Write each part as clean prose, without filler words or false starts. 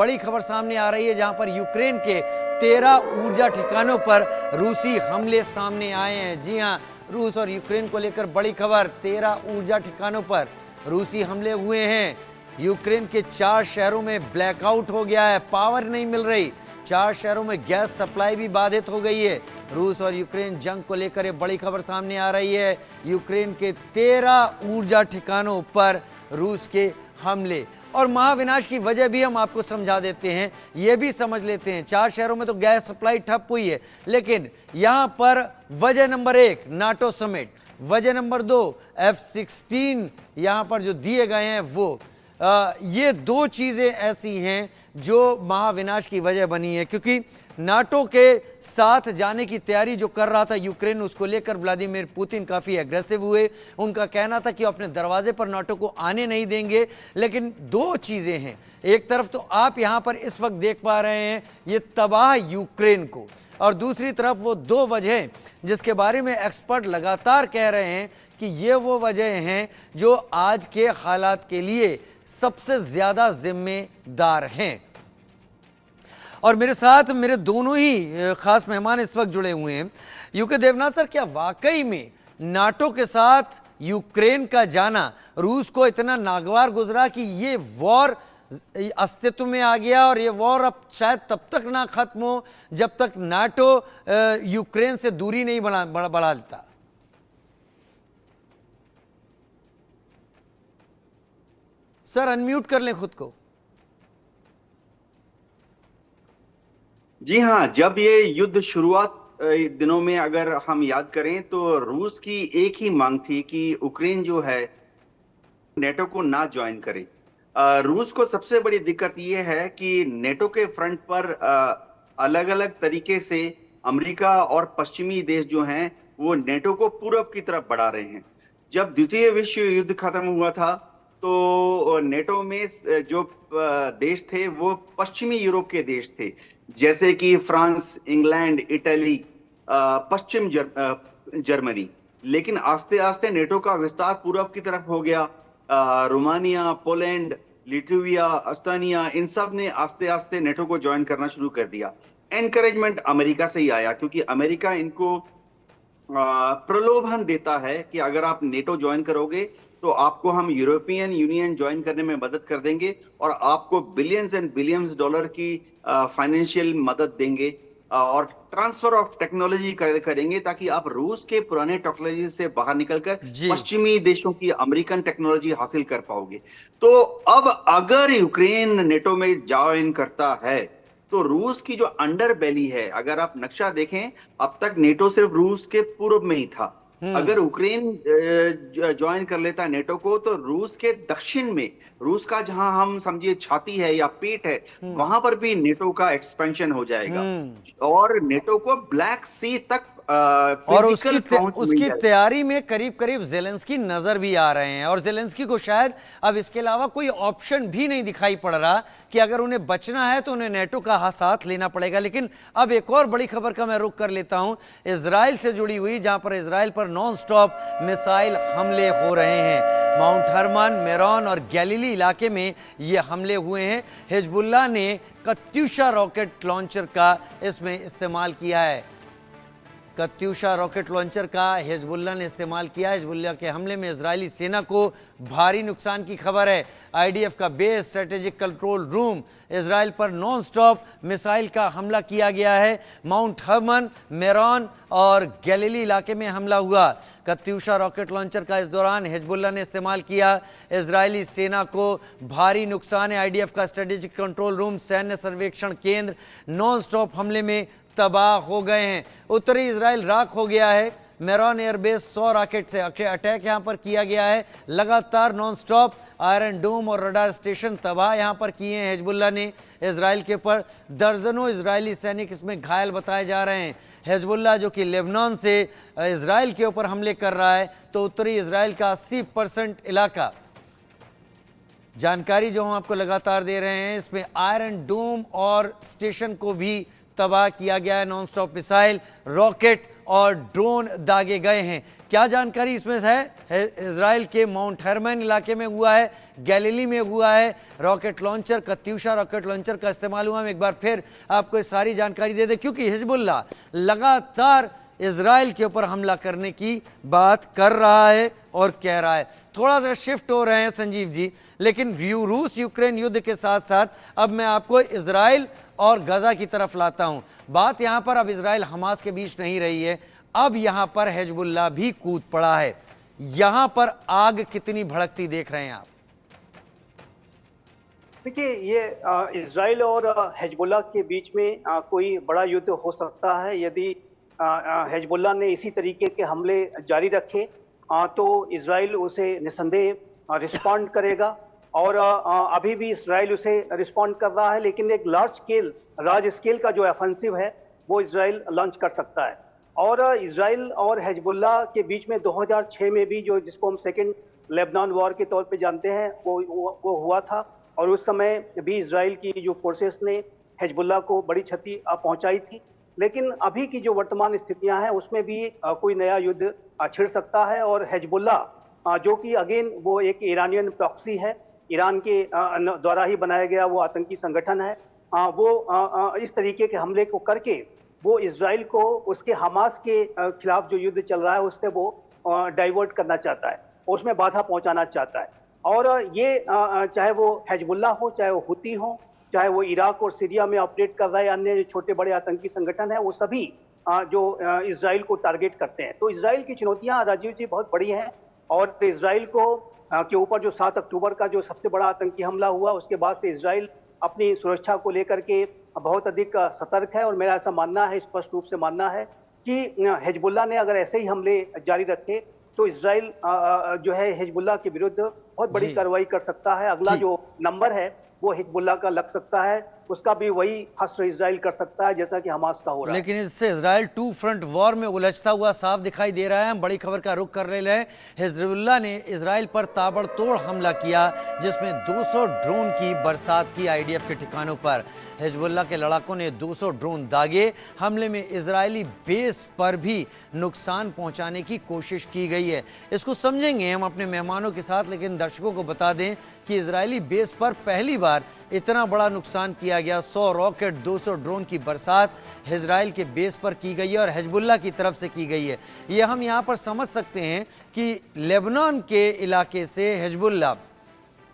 बड़ी खबर सामने आ रही है जहां पर यूक्रेन के 13 ऊर्जा ठिकानों पर रूसी हमले सामने आए हैं। जी हां, रूस और यूक्रेन को लेकर बड़ी खबर। 13 ऊर्जा ठिकानों पर रूसी हमले हुए हैं। यूक्रेन के 4 शहरों में ब्लैकआउट हो गया है, पावर नहीं मिल रही। 4 शहरों में गैस सप्लाई भी बाधित हो गई है। रूस और यूक्रेन जंग को लेकर एक बड़ी खबर सामने आ रही है। यूक्रेन के 13 ऊर्जा ठिकानों पर रूस के हमले और महाविनाश की वजह भी हम आपको समझा देते हैं। यह भी समझ लेते हैं, 4 शहरों में तो गैस सप्लाई ठप हुई है, लेकिन यहां पर वजह नंबर 1 नाटो समिट, वजह नंबर 2 F-16 यहां पर जो दिए गए हैं वो ये 2 चीजें ऐसी हैं जो महाविनाश की वजह बनी है। क्योंकि नाटो के साथ जाने की तैयारी जो कर रहा था यूक्रेन, उसको लेकर व्लादिमीर पुतिन काफ़ी एग्रेसिव हुए। उनका कहना था कि अपने दरवाजे पर नाटो को आने नहीं देंगे। लेकिन 2 चीज़ें हैं, एक तरफ तो आप यहाँ पर इस वक्त देख पा रहे हैं ये तबाह यूक्रेन को, और दूसरी तरफ वो 2 वजह जिसके बारे में एक्सपर्ट लगातार कह रहे हैं कि ये वो वजह हैं जो आज के हालात के लिए सबसे ज़्यादा जिम्मेदार हैं। और मेरे साथ मेरे दोनों ही खास मेहमान इस वक्त जुड़े हुए हैं। यूके देवनाथ सर, क्या वाकई में नाटो के साथ यूक्रेन का जाना रूस को इतना नागवार गुजरा कि ये वॉर अस्तित्व में आ गया, और ये वॉर अब शायद तब तक ना खत्म हो जब तक नाटो यूक्रेन से दूरी नहीं बढ़ा लेता? सर अनम्यूट कर लें खुद को। जी हाँ, जब ये युद्ध शुरुआत दिनों में अगर हम याद करें तो रूस की एक ही मांग थी कि यूक्रेन जो है नेटो को ना ज्वाइन करे। रूस को सबसे बड़ी दिक्कत ये है कि नेटो के फ्रंट पर अलग अलग तरीके से अमेरिका और पश्चिमी देश जो हैं वो नेटो को पूरब की तरफ बढ़ा रहे हैं। जब द्वितीय विश्व युद्ध खत्म हुआ था तो नेटो में जो देश थे वो पश्चिमी यूरोप के देश थे, जैसे कि फ्रांस, इंग्लैंड, इटली, पश्चिम जर्मनी। लेकिन आस्ते आस्ते नेटो का विस्तार पूर्व की तरफ हो गया। रोमानिया, पोलैंड, लिथुआनिया, एस्टोनिया, इन सब ने आस्ते आस्ते नेटो को ज्वाइन करना शुरू कर दिया। एनकरेजमेंट अमेरिका से ही आया, क्योंकि अमेरिका इनको प्रलोभन देता है कि अगर आप नेटो ज्वाइन करोगे तो आपको हम यूरोपियन यूनियन ज्वाइन करने में मदद कर देंगे और आपको बिलियंस एंड बिलियंस डॉलर की फाइनेंशियल मदद देंगे और ट्रांसफर ऑफ टेक्नोलॉजी करेंगे, ताकि आप रूस के पुराने टेक्नोलॉजी से बाहर निकलकर पश्चिमी देशों की अमेरिकन टेक्नोलॉजी हासिल कर पाओगे। तो अब अगर यूक्रेन नेटो में ज्वाइन करता है तो रूस की जो अंडर बेली है, अगर आप नक्शा देखें, अब तक नेटो सिर्फ रूस के पूर्व में ही था। अगर यूक्रेन ज्वाइन कर लेता है नेटो को तो रूस के दक्षिण में, रूस का जहां हम समझिए छाती है या पेट है, वहां पर भी नेटो का एक्सपेंशन हो जाएगा और नेटो को ब्लैक सी तक और उसकी तैयारी में करीब करीब ज़ेलेंस्की नजर भी आ रहे हैं। और ज़ेलेंस्की को शायद अब इसके अलावा कोई ऑप्शन भी नहीं दिखाई पड़ रहा कि अगर उन्हें बचना है तो उन्हें नेटो का साथ लेना पड़ेगा। लेकिन अब एक और बड़ी खबर का मैं रुख कर लेता हूं, इजराइल से जुड़ी हुई, जहां पर इजराइल पर नॉन स्टॉप मिसाइल हमले हो रहे हैं। माउंट हर्मन, मेरॉन और गैलीली इलाके में ये हमले हुए हैं। हिजबुल्लाह ने कत्यूशा रॉकेट लॉन्चर का इसमें इस्तेमाल किया है। कत्यूशा रॉकेट लॉन्चर का हिजबुल्लाह ने इस्तेमाल किया। हिजबुल्लाह के हमले में इजरायली सेना को भारी नुकसान की खबर है। आईडीएफ का base strategic control room, Israel पर नॉन स्टॉप मिसाइल का हमला किया गया है। माउंट हर्मन, मेरॉन और गैलीली इलाके में हमला हुआ। कत्यूशा रॉकेट लॉन्चर का इस दौरान हिजबुल्लाह ने इस्तेमाल किया। इजरायली सेना को भारी नुकसान है। आईडीएफ का स्ट्रेटेजिक कंट्रोल रूम, सैन्य सर्वेक्षण केंद्र नॉन स्टॉप हमले में तबाह हो गए हैं। उत्तरी इजराइल राख हो गया है। मेरॉन एयरबेस 100 रॉकेट से अटैक यहां पर किया गया है। लगातार नॉन स्टॉप आयरन डोम और रडार स्टेशन तबाह यहां पर किए हैं हिजबुल्लाह ने इजराइल के ऊपर। दर्जनों इजरायली सैनिक इसमें घायल बताए जा रहे हैं। हिजबुल्लाह जो कि लेबनान से इजराइल के ऊपर हमले कर रहा है, तो उत्तरी इजराइल का 80% इलाका, जानकारी जो हम आपको लगातार दे रहे हैं, इसमें आयरन डोम और स्टेशन को भी तबाह किया गया है। नॉन स्टॉप मिसाइल, रॉकेट और ड्रोन दागे गए हैं। क्या जानकारी इसमें है इजराइल के माउंट हर्मन इलाके में हुआ है, गैलीली में हुआ है, rocket launcher Katyusha rocket launcher का इस्तेमाल हुआ। हम एक बार फिर आपको ये सारी जानकारी दे दें, क्योंकि हिजबुल्लाह लगातार इजराइल के ऊपर हमला करने की बात कर रहा है और कह रहा है। थोड़ा सा शिफ्ट हो रहे हैं संजीव जी, लेकिन रूस यूक्रेन युद्ध के साथ साथ अब मैं आपको इजराइल और गजा की तरफ लाता हूं। बात यहां पर अब इजराइल हमास के बीच नहीं रही है, अब यहां पर हिजबुल्लाह भी कूद पड़ा है। यहां पर आग कितनी भड़कती देख रहे हैं आप? देखिए, ये इजराइल और हिजबुल्लाह के बीच में कोई बड़ा युद्ध हो सकता है यदि हिजबुल्लाह ने इसी तरीके के हमले जारी रखे तो इजराइल उसे निसंदेह रिस्पॉन्ड करेगा। और अभी भी इजराइल उसे रिस्पॉन्ड कर रहा है, लेकिन एक लार्ज स्केल का जो ऑफेंसिव है वो इजराइल लॉन्च कर सकता है। और इजराइल और हिजबुल्लाह के बीच में 2006 में भी, जो जिसको हम सेकेंड लेबनान वॉर के तौर पे जानते हैं, वो हुआ था। और उस समय भी इजराइल की जो फोर्सेस ने हिजबुल्लाह को बड़ी क्षति पहुंचाई थी। लेकिन अभी की जो वर्तमान स्थितियां हैं उसमें भी कोई नया युद्ध छिड़ सकता है। और हिजबुल्लाह जो कि अगेन वो एक ईरानियन प्रॉक्सी है, ईरान के द्वारा ही बनाया गया वो आतंकी संगठन है, वो इस तरीके के हमले को करके वो इजराइल को उसके हमास के खिलाफ जो युद्ध चल रहा है उससे वो डाइवर्ट करना चाहता है, उसमें बाधा पहुंचाना चाहता है। और ये चाहे वो हिजबुल्लाह हो, चाहे वो हुती हो, चाहे वो इराक और सीरिया में ऑपरेट कर रहे अन्य जो छोटे बड़े आतंकी संगठन हैं, वो सभी जो इजराइल को टारगेट करते हैं। तो इजराइल की चुनौतियां, राजीव जी, बहुत बड़ी हैं। और इजराइल को के ऊपर जो 7 अक्टूबर का जो सबसे बड़ा आतंकी हमला हुआ, उसके बाद से इजराइल अपनी सुरक्षा को लेकर के बहुत अधिक सतर्क है। और मेरा ऐसा मानना है, स्पष्ट रूप से मानना है, कि हिजबुल्लाह ने अगर ऐसे ही हमले जारी रखे तो इजराइल जो है हिजबुल्लाह के विरुद्ध बहुत बड़ी कार्रवाई कर सकता है। अगला जो नंबर है वो हिजबुल्लाह का लग सकता है, उसका भी वही हश्र इजराइल कर सकता है जैसा कि हमास का हो रहा है। लेकिन इससे इजराइल 2 फ्रंट वॉर में उलझता हुआ साफ दिखाई दे रहा है। हम बड़ी खबर का रुख कर रहे हैं। हिजबुल्लाह ने इजराइल पर ताबड़तोड़ हमला किया, जिसमें 200 ड्रोन की बरसात की आईडीएफ के ठिकानों पर। हिजबुल्लाह के लड़ाकों ने 200 ड्रोन दागे। हमले में इजरायली बेस पर भी नुकसान पहुंचाने की कोशिश की गई है। इसको समझेंगे हम अपने मेहमानों के साथ, लेकिन दर्शकों को बता दें कि इजरायली बेस पर पहली बार इतना बड़ा नुकसान किया गया। 100 रॉकेट, 200 ड्रोन की बरसात इजराइल के बेस पर की गई है और हिजबुल्लाह की तरफ से की गई है। यह हम यहाँ पर समझ सकते हैं कि लेबनान के इलाके से हिजबुल्लाह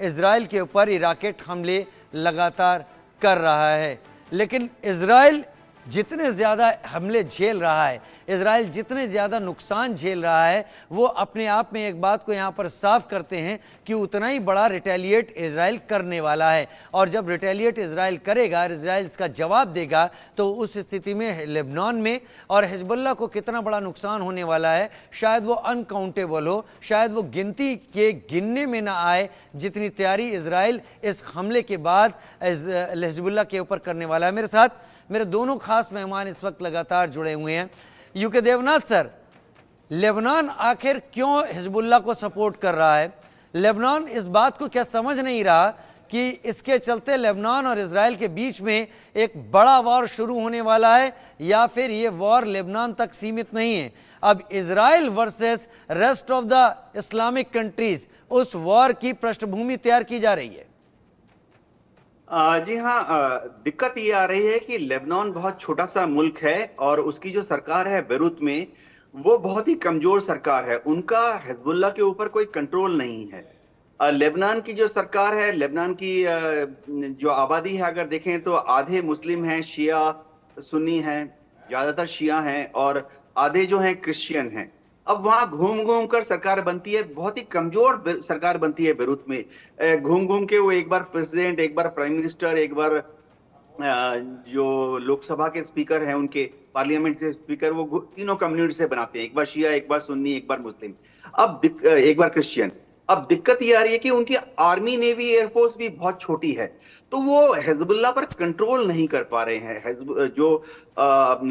इजराइल के ऊपर रॉकेट हमले लगातार कर रहा है। लेकिन इजराइल जितने ज़्यादा हमले झेल रहा है, इजराइल जितने ज़्यादा नुकसान झेल रहा है, वो अपने आप में एक बात को यहाँ पर साफ करते हैं कि उतना ही बड़ा रिटेलिएट इजराइल करने वाला है। और जब रिटेलिएट इजराइल करेगा, इजराइल इसका जवाब देगा, तो उस स्थिति में लेबनान में और हिजबुल्लाह को कितना बड़ा नुकसान होने वाला है, शायद वो अनकाउंटेबल हो, शायद वो गिनती के गिनने में ना आए, जितनी तैयारी इजराइल इस हमले के बाद हिजबुल्लाह के ऊपर करने वाला है। मेरे साथ मेरे दोनों खास मेहमान इस वक्त लगातार जुड़े हुए हैं। यूके देवनाथ सर, लेबनान आखिर क्यों हिजबुल्लाह को सपोर्ट कर रहा है? लेबनान इस बात को क्या समझ नहीं रहा कि इसके चलते लेबनान और इजराइल के बीच में एक बड़ा वॉर शुरू होने वाला है, या फिर ये वॉर लेबनान तक सीमित नहीं है, अब Israel versus rest of the Islamic countries, उस वॉर की पृष्ठभूमि तैयार की जा रही है? जी हाँ, दिक्कत ये आ रही है कि लेबनान बहुत छोटा सा मुल्क है और उसकी जो सरकार है बेरूत में, वो बहुत ही कमजोर सरकार है। उनका हिजबुल्लाह के ऊपर कोई कंट्रोल नहीं है। लेबनान की जो सरकार है, लेबनान की जो आबादी है, अगर देखें तो आधे मुस्लिम हैं, शिया सुन्नी हैं, ज्यादातर शिया हैं, और आधे जो हैं क्रिश्चियन हैं। अब वहां घूम घूम कर सरकार बनती है, बहुत ही कमजोर सरकार बनती है बेरूत में। घूम घूम के वो एक बार प्रेसिडेंट, एक बार प्राइम मिनिस्टर, एक बार जो लोकसभा के स्पीकर हैं, उनके पार्लियामेंट के स्पीकर, वो तीनों कम्युनिटी से बनाते हैं, एक बार शिया, एक बार सुन्नी, एक बार मुस्लिम, अब एक बार क्रिश्चियन। अब दिक्कत ये आ रही है कि उनकी आर्मी, नेवी, एयरफोर्स भी बहुत छोटी है, तो वो हिजबुल्लाह पर कंट्रोल नहीं कर पा रहे हैं। जो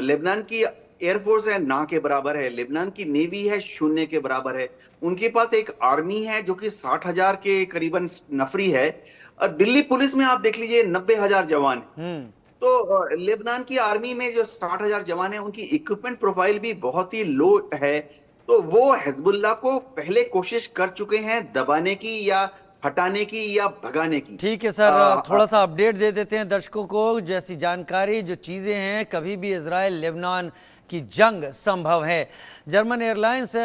लेबनान की एयरफोर्स है ना के बराबर है, लेबनान की नेवी है शून्य के बराबर है, उनके पास एक आर्मी है जो कि 60,000 के करीबन नफरी है, और दिल्ली पुलिस में आप देख लीजिए 90,000 जवान है। तो लेबनान की आर्मी में जो 60,000 जवान है, उनकी इक्विपमेंट प्रोफाइल भी बहुत ही लो है। तो वो हिजबुल्लाह को पहले कोशिश कर चुके हैं दबाने की या हटाने की या भगाने की। ठीक है सर, थोड़ा सा अपडेट दे देते हैं दर्शकों को। जैसी जानकारी, जो चीज़ें हैं, कभी भी इजराइल लेबनान की जंग संभव है। जर्मन एयरलाइंस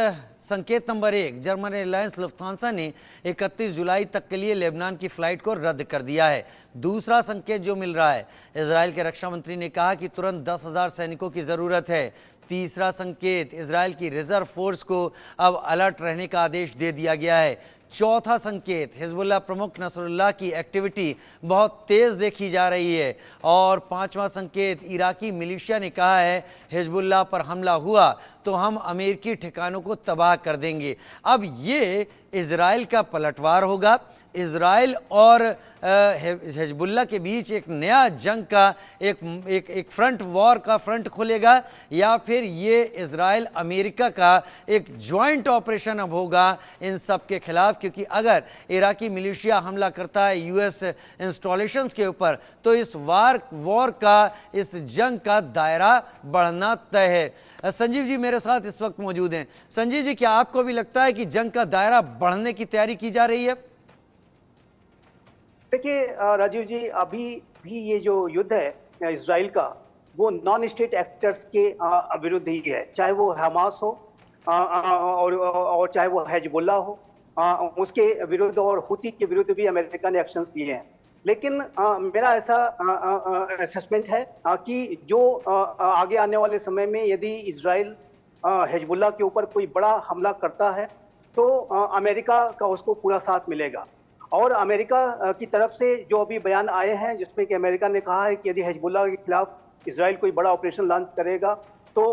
संकेत नंबर 1, जर्मन एयरलाइंस लुफ्थांसा ने 31 जुलाई तक के लिए लेबनान की फ्लाइट को रद्द कर दिया है। दूसरा संकेत जो मिल रहा है, इजराइल के रक्षा मंत्री ने कहा कि तुरंत 10,000 सैनिकों की ज़रूरत है। तीसरा संकेत, इजराइल की रिजर्व फोर्स को अब अलर्ट रहने का आदेश दे दिया गया है। चौथा संकेत, हिजबुल्लाह प्रमुख नसरुल्लाह की एक्टिविटी बहुत तेज देखी जा रही है। और पांचवा संकेत, इराकी मिलिशिया ने कहा है हिजबुल्लाह पर हमला हुआ तो हम अमेरिकी ठिकानों को तबाह कर देंगे। अब ये इजराइल का पलटवार होगा। इजराइल और हिजबुल्लाह के बीच एक नया जंग का एक फ्रंट वॉर का फ्रंट खुलेगा, या फिर ये इजराइल अमेरिका का एक जॉइंट ऑपरेशन अब होगा इन सब के खिलाफ। क्योंकि अगर इराकी मिलिशिया हमला करता है यूएस इंस्टॉलेशंस के ऊपर, तो इस वॉर का, इस जंग का दायरा बढ़ना तय है। संजीव जी मेरे साथ इस वक्त मौजूद हैं। संजीव जी, क्या आपको भी लगता है कि जंग का दायरा बढ़ने की तैयारी की जा रही है? देखिए राजीव जी, अभी भी ये जो युद्ध है इजराइल का, वो नॉन स्टेट एक्टर्स के विरुद्ध ही है। चाहे वो हमास हो और चाहे वो हिजबुल्लाह हो, उसके विरुद्ध, और हुती के विरुद्ध भी अमेरिका ने एक्शंस लिए हैं। लेकिन मेरा ऐसा असेसमेंट है कि जो आगे आने वाले समय में यदि इजराइल हिजबुल्लाह के ऊपर कोई बड़ा हमला करता है तो अमेरिका का उसको पूरा साथ मिलेगा। और अमेरिका की तरफ से जो अभी बयान आए हैं जिसमें कि अमेरिका ने कहा है कि यदि हिजबुल्लाह के खिलाफ इजराइल कोई बड़ा ऑपरेशन लॉन्च करेगा तो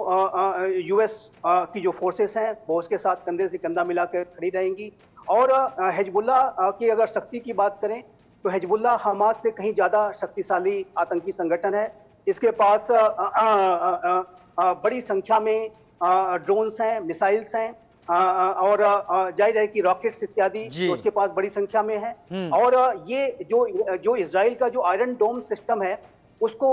यूएस की जो फोर्सेस हैं वो उसके साथ कंधे से कंधा मिलाकर खड़ी रहेंगी। और हिजबुल्लाह की अगर शक्ति की बात करें तो हिजबुल्लाह हमास से कहीं ज़्यादा शक्तिशाली आतंकी संगठन है। इसके पास बड़ी संख्या में ड्रोन्स हैं, मिसाइल्स हैं, और जाहिर है कि रॉकेट्स इत्यादि तो उसके पास बड़ी संख्या में है। और ये जो इजराइल का जो आयरन डोम सिस्टम है उसको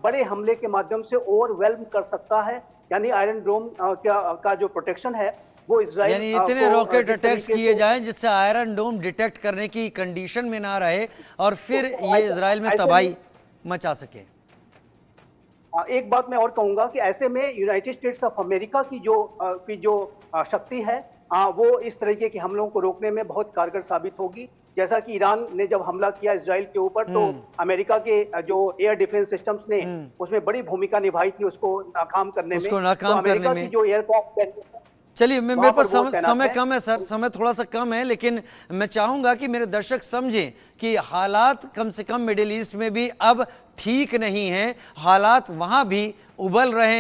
बड़े हमले के माध्यम से ओवरवेल्म कर सकता है। यानी आयरन डोम का जो प्रोटेक्शन है वो इजराइल, यानी इतने रॉकेट अटैक्स किए जाएं जिससे आयरन डोम डिटेक्ट करने की कंडीशन में ना रहे और फिर ये इजराइल में तबाही मचा सके। एक बात मैं और कहूंगा कि ऐसे में यूनाइटेड स्टेट्स ऑफ अमेरिका की जो शक्ति है वो इस तरीके के हमलों को रोकने में बहुत कारगर साबित होगी। जैसा कि ईरान ने जब हमला किया इजराइल के ऊपर तो अमेरिका के जो एयर डिफेंस सिस्टम्स ने उसमें बड़ी भूमिका निभाई थी उसको नाकाम करने में। नाकाम करने में जो एयरक्राफ्ट, चलिए मेरे पास समय कम है सर, समय थोड़ा सा कम है, लेकिन मैं चाहूंगा कि मेरे दर्शक समझें कि हालात कम से कम मिडिल ईस्ट में भी अब ठीक नहीं हैं, हालात वहां भी उबल रहे